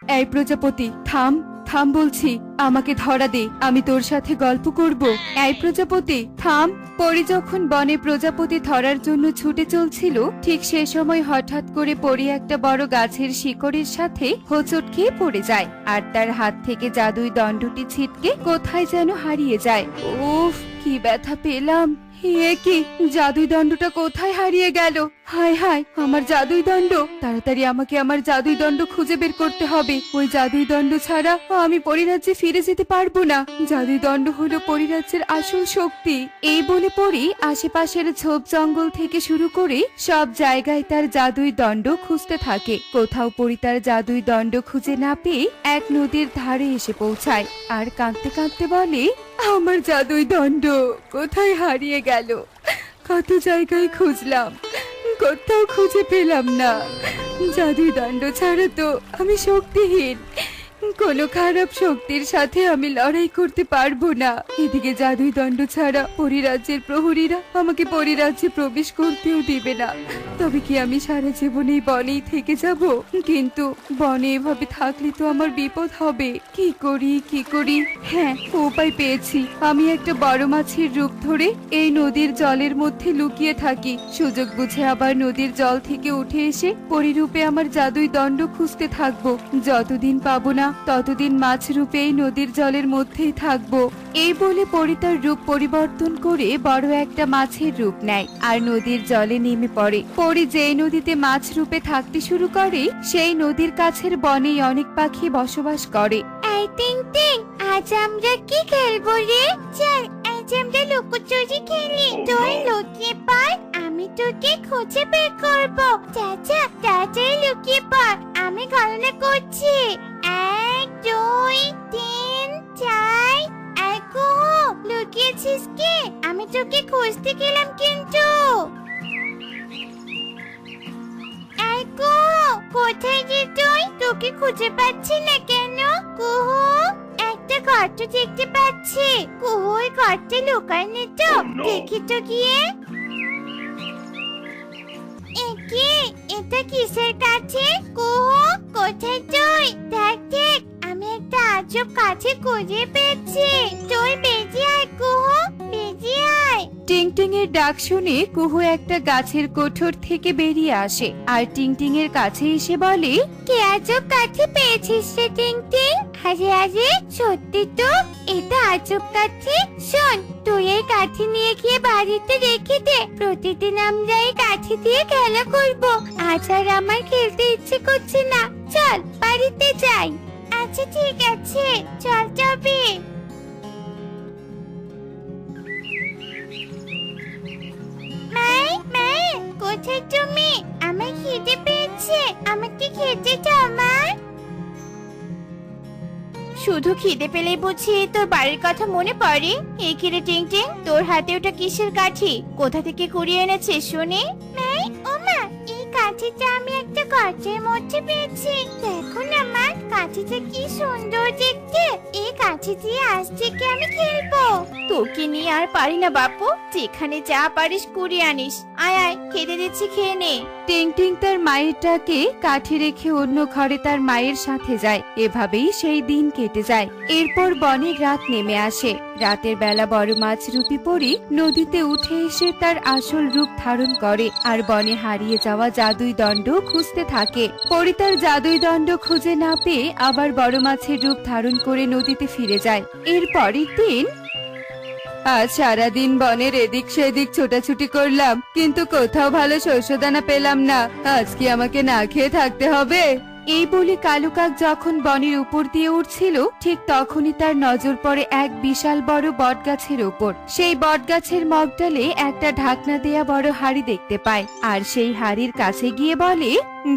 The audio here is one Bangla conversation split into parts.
এই প্রজাপতি থাম, থাম বলছি, আমাকে ধরা দে, আমি তোর সাথে গল্প করব। এই প্রজাপতি থাম। পরি যখন বনে প্রজাপতি ধরার জন্য ছুটে চলছিল, ঠিক সে সময় হঠাৎ করে পরি একটা বড় গাছের শিকড়ের সাথে হোঁচট খেয়ে পড়ে যায়, আর তার হাত থেকে জাদুই দণ্ডটি ছিটকে কোথায় যেন হারিয়ে যায়। উফ, কি ব্যথা পেলাম! এ কি, জাদুই দণ্ডটা কোথায় হারিয়ে গেল? হায় হায়, আমার জাদুই দণ্ড! তাড়াতাড়ি আমাকে আমার জাদুই দণ্ড খুঁজে বের করতে হবে। ওই জাদুই দণ্ড ছাড়া আমি পরিরাজ্যে ফিরে যেতে পারবো না। জাদুই দণ্ড হলো পরিরাজ্যের আসল শক্তি। এই বলে পরি আশেপাশের ঝোপ জঙ্গল থেকে শুরু করে সব জায়গায় তার জাদুই দণ্ড খুঁজতে থাকে। কোথাও পরি তার জাদুই দণ্ড খুঁজে না পেয়ে এক নদীর ধারে এসে পৌঁছায়, আর কাঁদতে কাঁদতে বলে, আমার জাদুই দণ্ড কোথায় হারিয়ে গেল? কত জায়গায় খুঁজলাম, কোথাও খুঁজে পেলাম না। জাদুই দণ্ড ছাড়া তো আমি শক্তিহীন, কোনো খারাপ শক্তির সাথে আমি লড়াই করতে পারবো না। এদিকে জাদুই দণ্ড ছাড়া পরিরাজ্যের প্রহরীরা আমাকে পরিরাজ্যে প্রবেশ করতেও দিবে না। তবে কি আমি সারা জীবন এই বনেই থেকে যাব? কিন্তু বনে এভাবে থাকলে তো আমার বিপদ হবে। কি করি কি করি? হ্যাঁ, উপায় পেয়েছি। আমি একটা বড় মাছের রূপ ধরে এই নদীর জলের মধ্যে লুকিয়ে থাকি। সুযোগ বুঝে আবার নদীর জল থেকে উঠে এসে পরিরূপে আমার জাদুই দণ্ড খুঁজতে থাকবো। যতদিন পাবো না ততদিন মাছ রূপে এই নদীর জলের মধ্যেই থাকবো। এই বলে পরি তার রূপ পরিবর্তন করে বড় একটা মাছের রূপ নেয় আর নদীর জলে নেমে পড়ে। পরি যেই নদীতে মাছ রূপে থাকতে শুরু করে, সেই নদীর কাছের বনেই অনেক পাখি বসবাস করে। এই টিং টিং, আজ আমরা কি খেলবো রে? চল আজ আমরা লুকোচুরি খেলি। তুই লুকিয়ে পড়, আমি তোকে খুঁজে বের করবো। চাচা তাড়াতাড়ি লুকিয়ে পড়, আমি গণনা করছি। 1 2 3 4। আইকো, লুকিয়েছিস কি? আমি তোকে খুঁজতে গেলাম কিন্তু। আইকো, কোথায় যে তুই? তোকে খুঁজে পাচ্ছি না কেন? কুহু, একটা গর্ত দেখতে পাচ্ছি। কুহু, ওই গর্তে লুকায় নি তো? দেখি তো গিয়ে। একি, এটা কিসের কাছে? কুহু, কোথায় তুই? দেখ দেখ, আমি একটা আজব কাছে খুঁজে পেয়েছি। তুই বেরিয়ে আয় কুহু, বেরিয়ে আয়। টিং টিং এর ডাক শুনে কুহু একটা গাছের কোঠর থেকে বেরিয়ে আসে আর টিং টিং এর কাছে এসে বলে, কি আজব কাঠি পেয়েছিস রে টিং টিং? আরে আরে, সত্যি তো, এটা আজব কাঠি। শোন, তুই এই কাঠি নিয়ে গিয়ে বাড়িতে রেখে দে। প্রতিদিন আমরা এই কাঠি দিয়ে খেলা করব। আজ আর আমার খেলতে ইচ্ছে করছে না, চল বাড়িতে যাই। আচ্ছা ঠিক আছে, চল তবে। মাই মাই, কোথায় তুমি? আমার খিদে পেয়েছে, আমাকে খেতে দাও মা। শুধু খিদে পেলেই বুঝি তোর বাড়ির কথা মনে পড়ে? এই কিরে টিং টিং, তোর হাতে ওটা কিসের কাঠি? কোথা থেকে কুড়িয়ে এনেছিস শুনি? মাই, ও মা, এই কাঠিটা আমি একটা গর্তের মধ্যে পেয়েছি। দেখো না মা, কাঠিটা কি সুন্দর দেখতে। এই কাঠি দিয়ে আজ থেকে আমি খেলবো। তোকে নিয়ে আর পারি না বাপু, যেখানে যা পারিস কুড়িয়ে আনিস। আয় আয়, খেতে দিচ্ছি, খেয়ে নে। টিং টিং তার মায়েরটাকে কাঠি রেখে অন্য ঘরে তার মায়ের সাথে যায়। এভাবেই সেই দিন কেটে যায়। এরপর বনে রাত নেমে আসে। রাতের বেলা বড় মাছ রূপী পরি নদীতে উঠে এসে তার আসল রূপ ধারণ করে আর বনে হারিয়ে যাওয়া জাদুই দণ্ড খুঁজতে থাকে। পরি তার জাদুই দণ্ড খুঁজে না পেয়ে আবার বড় মাছের রূপ ধারণ করে নদীতে ফিরে যায়। এর পরের দিন আজ সারাদিন বনের এদিক সেদিক ছোটাছুটি করলাম, কিন্তু কোথাও ভালো শস্যদানা পেলাম না। আজ কি আমাকে না খেয়ে থাকতে হবে? এই বলে কালু কাক যখন বনের উপর দিয়ে উঠছিল, ঠিক তখনই তার নজর পড়ে এক বিশাল বড় বটগাছের উপর। সেই বটগাছের মগডালে একটা ঢাকনা দেয়া বড় হাড়ি দেখতে পায় আর সেই হাড়ির কাছে গিয়ে বলে,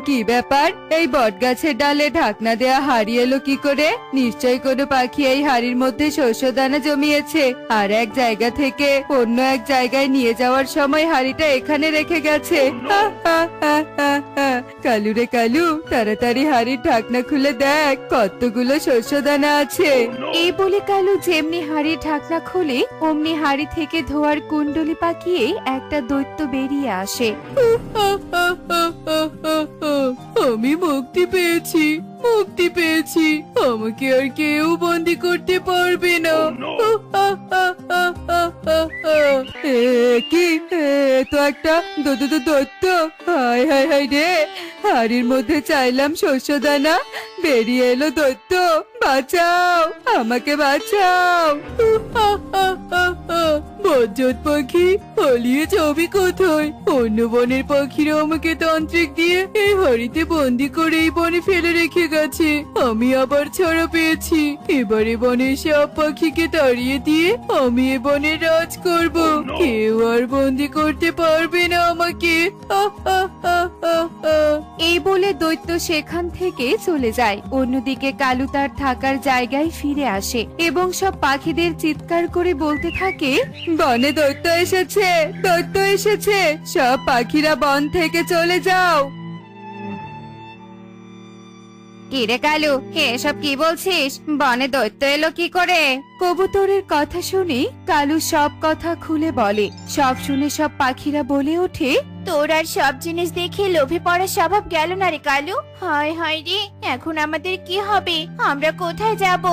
কি ব্যাপার, এই বটগাছের ডালে ঢাকনা দেয়া হাড়ি এলো কি করে? নিশ্চয়ই কোনো পাখি এই হাড়ির মধ্যে শস্যদানা জমিয়েছে আর এক জায়গা থেকে অন্য এক জায়গায় নিয়ে যাওয়ার সময় হাড়িটা এখানে রেখে গেছে। কালু রে কালু, তাড়াতাড়ি হাড়ির ঢাকনা খুলে দেখ কতগুলো শস্যদানা আছে। এই বলে কালু যেমনি হাড়ির ঢাকনা খোলে, অমনি হাড়ি থেকে ধোয়ার কুণ্ডলি পাকিয়ে একটা দৈত্য বেরিয়ে আসে। আমি মুক্তি পেয়েছি, মুক্তি পেয়েছি। আমাকে আর কেউ বন্দি করতে পারবে না। কি তো একটা দৈত্য। হায় হায় হায় রে, হাড়ির মধ্যে চাইলাম শস্য দানা, বেরিয়ে এলো দৈত্য। বাঁচাও, আমাকে বাঁচাও। বজ্জত পাখি, পালিয়ে যাবি কোথায়? অন্য বনের পাখিরা আমাকে তান্ত্রিক দিয়ে এই হাড়িতে বন্দি করে এই বনে ফেলে রেখে গেছে। আমি আবার ছাড়া পেয়েছি। এবারে বনের সব পাখিকে তাড়িয়ে দিয়ে আমি এ বনে রাজ করব। কেউ আর বন্দি করতে পারবে না আমাকে। এই বলে দৈত্য সেখান থেকে চলে যায়। অন্যদিকে কালু তার থাকার জায়গায় ফিরে আসে এবং সব পাখিদের চিৎকার করে বলতে থাকে, বনে দৈত্য এসেছে, দৈত্য এসেছে, সব পাখিরা বন থেকে চলে যাও। কিরে কালু, এসব কি বলছিস? বনে দৈত্য এলো কি করে? কবুতরের কথা শুনে কালু সব কথা খুলে বলে। সব শুনে সব পাখিরা বলে ওঠে, তোর আর সব জিনিস দেখে লোভে পড়ার স্বভাব গেল না রে কালু। হায় হায় রে, এখন আমাদের কি হবে? আমরা কোথায় যাব?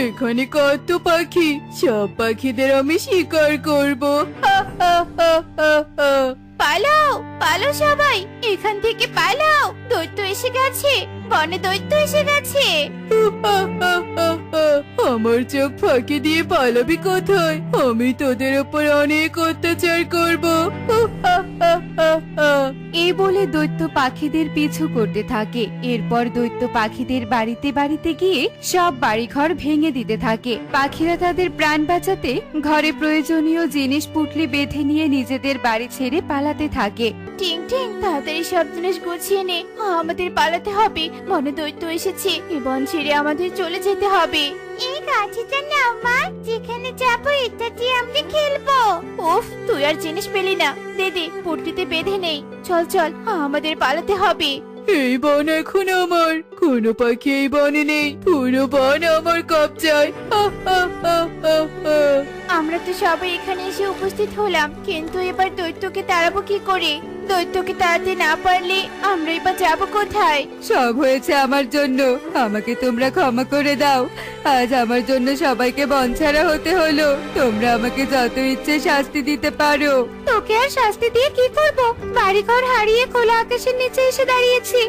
এখানে কত পাখি, সব পাখিদের আমি শিকার করব। পালাও পালাও সবাই, এখান থেকে পালাও, দৈত্য এসে গেছে, বনে দৈত্য এসে গেছে। আমার চোখ ফাঁকি দিয়ে পালাবি কোথায়? আমি তোদের উপর অনেক অত্যাচার করব। এই বলে দৈত্য পাখিদের পিছু করতে থাকে। এরপর দৈত্য পাখিদের বাড়িতে বাড়িতে গিয়ে সব বাড়িঘর ভেঙে দিতে থাকে। পাখিরা তাদের প্রাণ বাঁচাতে ঘরে প্রয়োজনীয় জিনিস পুটলি বেঁধে নিয়ে নিজেদের বাড়ি ছেড়ে পালাতে থাকে। টিং টিং, তাড়াতাড়ি সব জিনিস গুছিয়ে নে, আমাদের পালাতে হবে। বনে দৈত্য এসেছে, এ বন ছেড়ে আমাদের চলে যেতে হবে। এই গাছিটা নাও মা, যেখানে যাবো এটা দিয়ে আমরা খেলবো। উফ, তুই আর জিনিস পেলি না, দে দে, পুটলিতে বেঁধে নেই। চল চল, আমাদের পালাতে হবে। এই বন এখন আমার, কোনো পাখি এই বনে নেই, পুরো বন আমার কবজায়। আমরা তো সবাই এখানে এসে উপস্থিত হলাম, কিন্তু এবার দৈত্যকে তাড়াবো কি করে? দৈত্যকে তাড়াতে না পারলে আমরা এবার যাবো কোথায়? সব হয়েছে আমার জন্য, আমাকে তোমরা ক্ষমা করে দাও। আজ আমার জন্য সবাইকে বনছাড়া হতে হলো। তোমরা আমাকে যত ইচ্ছে শাস্তি দিতে পারো। তোকে আর শাস্তি দিয়ে কি করব? বাড়িঘর হারিয়ে খোলা আকাশের নিচে এসে দাঁড়িয়েছি,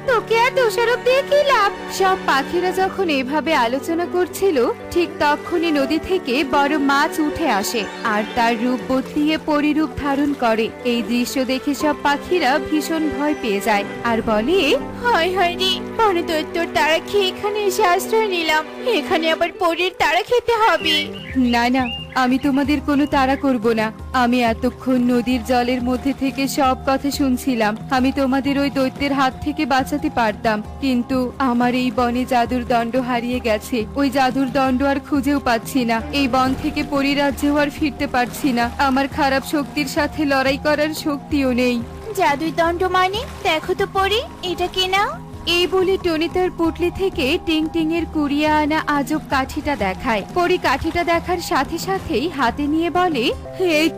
তোকে আর দোষারোপ দিয়ে কি লাভ? সব পাখিরা যখন এভাবে আলোচনা করছিল, ঠিক তখনই নদী থেকে বড় মাছ উঠে আসে আর তার রূপ বদলিয়ে পরিরূপ ধারণ করে। এই দৃশ্য দেখে সব পাখিরা ভীষণ ভয় পেয়ে যায় আর বলে, হায় হায় রে, বনে দৈত্যর তাড়া খেয়ে এখানে এসে আশ্রয় নিলাম, এখানে আবার পরীর তাড়া খেতে হবে। না না, আমি তোমাদের কোনো তাড়া করব না। আমি এতক্ষণ নদীর জলের মধ্যে থেকে সব কথা শুনছিলাম। আমি তোমাদের ওই দৈত্যের হাত থেকে বাঁচাতে পারতাম, কিন্তু আমার এই বনে জাদুর দণ্ড হারিয়ে গেছে। ওই জাদুর দণ্ড আর খুঁজেও পাচ্ছি না। এই বন থেকে পরিরাজ্যেও আর ফিরতে পারছি না। আমার খারাপ শক্তির সাথে লড়াই করার শক্তিও নেই। জাদুর দণ্ড মানে? দেখো তো পরি, এটা কি না? এই বলে টনি তার পুটলি থেকে টিং টিং এর কুড়িয়ে আনা আজব কাঠিটা দেখায়। পরি কাঠিটা দেখার সাথে সাথেই হাতে নিয়ে বলে, এই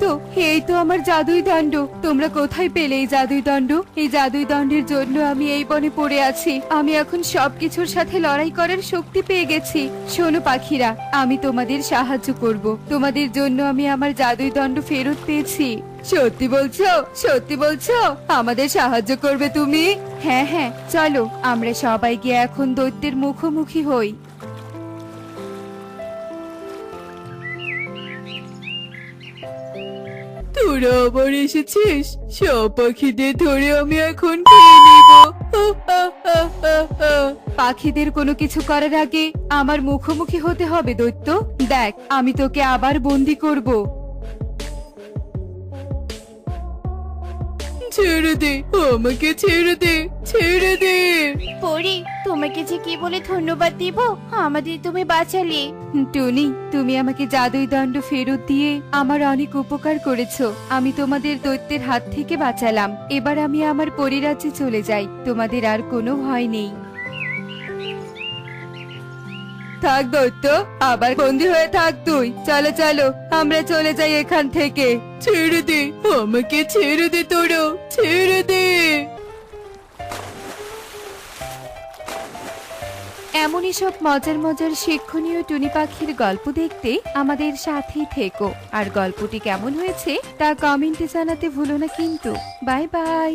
তো আমার জাদুই দণ্ড। তোমরা কোথায় পেলে এই জাদুই দণ্ড? এই জাদুই দণ্ডের জন্য আমি এই বনে পড়ে আছি। আমি এখন সবকিছুর সাথে লড়াই করার শক্তি পেয়ে গেছি। শোনো পাখিরা, আমি তোমাদের সাহায্য করব। তোমাদের জন্য আমি আমার জাদুই দণ্ড ফেরত পেয়েছি। সত্যি বলছো? সত্যি বলছো? আমাদের সাহায্য করবে তুমি? হ্যাঁ হ্যাঁ, চলো আমরা সবাই গিয়ে এখন দৈত্যের মুখোমুখি হই। তোরা আবার এসেছিস? সব পাখিদের ধরে আমি এখন খেয়ে নিব। পাখিদের কোনো কিছু করার আগে আমার মুখোমুখি হতে হবে দৈত্য। দেখ, আমি তোকে আবার বন্দি করব। ছেড়ে দে, আমাকে ছেড়ে দে, ছেড়ে দে। পরি, তোমাকে যে কি বলে ধন্যবাদ দিব, আমাদের তুমি বাঁচালে। টনি, তুমি আমাকে জাদুই দণ্ড ফেরত দিয়ে আমার অনেক উপকার করেছো। আমি তোমাদের দৈত্যের হাত থেকে বাঁচালাম। এবার আমি আমার পরিরাজ্যে চলে যাই। তোমাদের আর কোনো ভয় নেই। থাক দৈত্য, আবার বন্দি হয়ে থাক তুই। চলো চলো, আমরা চলে যাই এখান থেকে। ছেড়ে দে, আমাকে ছেড়ে দে, তোরা ছেড়ে দে। এমনই সব মজার মজার শিক্ষণীয় টুনি পাখির গল্প দেখতে আমাদের সাথেই থেকো। আর গল্পটি কেমন হয়েছে তা কমেন্টে জানাতে ভুলো না কিন্তু। Bye bye.